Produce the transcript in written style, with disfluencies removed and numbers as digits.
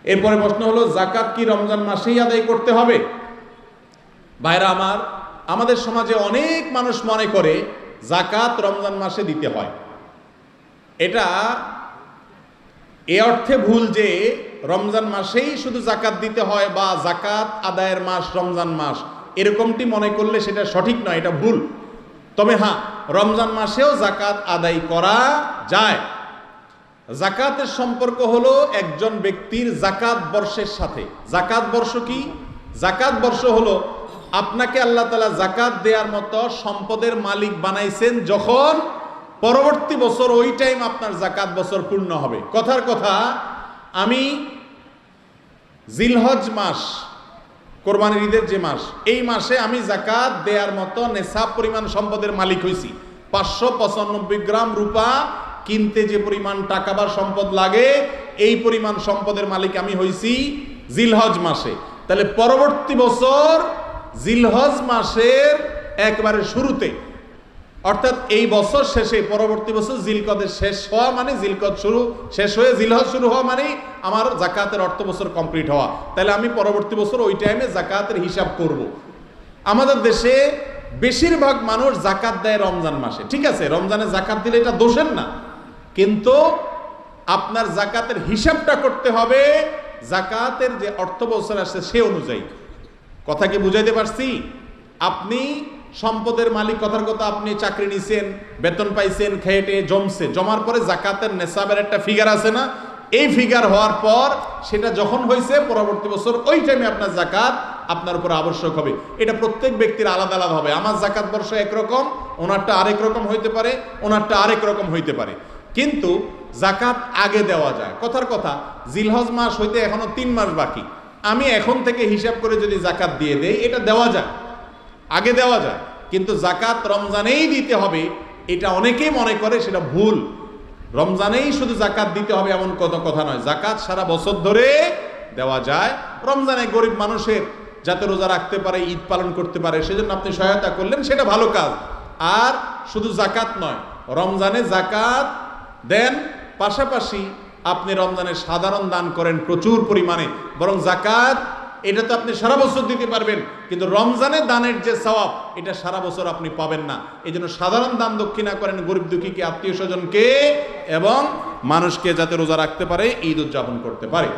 এরপরে প্রশ্ন হলো, যাকাত কি রমজান মাসেই আদায় করতে হবে? ভাইরা আমার, আমাদের সমাজে অনেক মানুষ মনে করে যাকাত রমজান মাসে দিতে হয়। এটা এ অর্থে ভুল যে রমজান মাসেই শুধু যাকাত দিতে হয় বা যাকাত আদায়ের মাস রমজান মাস, এরকমটি মনে করলে সেটা সঠিক নয়, এটা ভুল। তবে হ্যাঁ, রমজান মাসেও যাকাত আদায় করা যায়। যাকাতের সম্পর্ক হলো একজন ব্যক্তির যাকাত বর্ষের সাথে। যাকাত বর্ষ কি? যাকাত বর্ষ হলো আপনাকে আল্লাহ তাআলা যাকাত দেওয়ার মতো সম্পদের মালিক বানাইছেন যখন পরবর্তী বছর ওই টাইম আপনার যাকাত বছর পূর্ণ হবে। কথার কথা, আমি জিলহজ মাস, কোরবানির ঈদের যে মাস, এই মাসে আমি যাকাত দেওয়ার মতো নেশাব পরিমাণ সম্পদের মালিক হয়েছি। 595 গ্রাম রূপা কিনতে যে পরিমাণ টাকা বা সম্পদ লাগে, এই পরিমাণ সম্পদের মালিক আমি হয়েছি জিলহজ মাসে। তাহলে পরবর্তী বছর জিলহজ মাসের একবারে শুরুতে, অর্থাৎ এই বছর শেষে পরবর্তী বছর জিলকদের শেষ হওয়া মানে জিলকদ শেষ হয়ে জিলহজ শুরু হওয়া মানে আমার যাকাতের অর্থ বছর কমপ্লিট হওয়া। তাহলে আমি পরবর্তী বছর ওই টাইমে যাকাতের হিসাব করব। আমাদের দেশে বেশিরভাগ মানুষ যাকাত দেয় রমজান মাসে। ঠিক আছে, রমজানে যাকাত দিলে এটা দোষের না, কিন্তু আপনার যাকাতের হিসাবটা করতে হবে যাকাতের যে অর্থ বছর আসছে সে অনুযায়ী। কথা কি বুঝাইতে পারছি? আপনি সম্পদের মালিক, কথার কথা, আপনি চাকরি নিছেন, বেতন পাইছেন, খেটে জমছে, জমার পরে যাকাতের নেশাবের একটা ফিগার আছে না, এই ফিগার হওয়ার পর সেটা যখন হয়েছে পরবর্তী বছর ওই টাইমে আপনার যাকাত আপনার উপর আবশ্যক হবে। এটা প্রত্যেক ব্যক্তির আলাদা আলাদা হবে। আমার যাকাত বর্ষ একরকম, ওনারটা আরেক রকম হইতে পারে, ওনারটা আরেক রকম হইতে পারে, কিন্তু যাকাত আগে দেওয়া যায়। কথার কথা, জিলহজ মাস হইতে এখনো 3 মাস বাকি, আমি এখন থেকে হিসাব করে যদি যাকাত দিয়ে দেই, এটা দেওয়া যায়, আগে দেওয়া যায়। কিন্তু যাকাত রমজানেই দিতে হবে, এটা অনেকেই মনে করে, সেটা ভুল। রমজানেই শুধু যাকাত দিতে হবে এমন কথা নয়, যাকাত সারা বছর ধরে দেওয়া যায়। রমজানে গরিব মানুষের যাতে রোজা রাখতে পারে, ঈদ পালন করতে পারে, সেজন্য আপনি সহায়তা করলেন, সেটা ভালো কাজ। আর শুধু যাকাত নয়, রমজানে যাকাত দেন, পাশাপাশি আপনি রমজানে সাধারণ দান করেন প্রচুর পরিমাণে। বরং যাকাত এটা তো আপনি সারা বছর দিতে পারবেন, কিন্তু রমজানে দানের যে সওয়াব এটা সারা বছর আপনি পাবেন না। এই জন্য সাধারণ দান দক্ষিণা করেন গরিব দুঃখীকে, আত্মীয় স্বজনকে, এবং মানুষকে যাতে রোজা রাখতে পারে, ঈদ উদযাপন করতে পারে।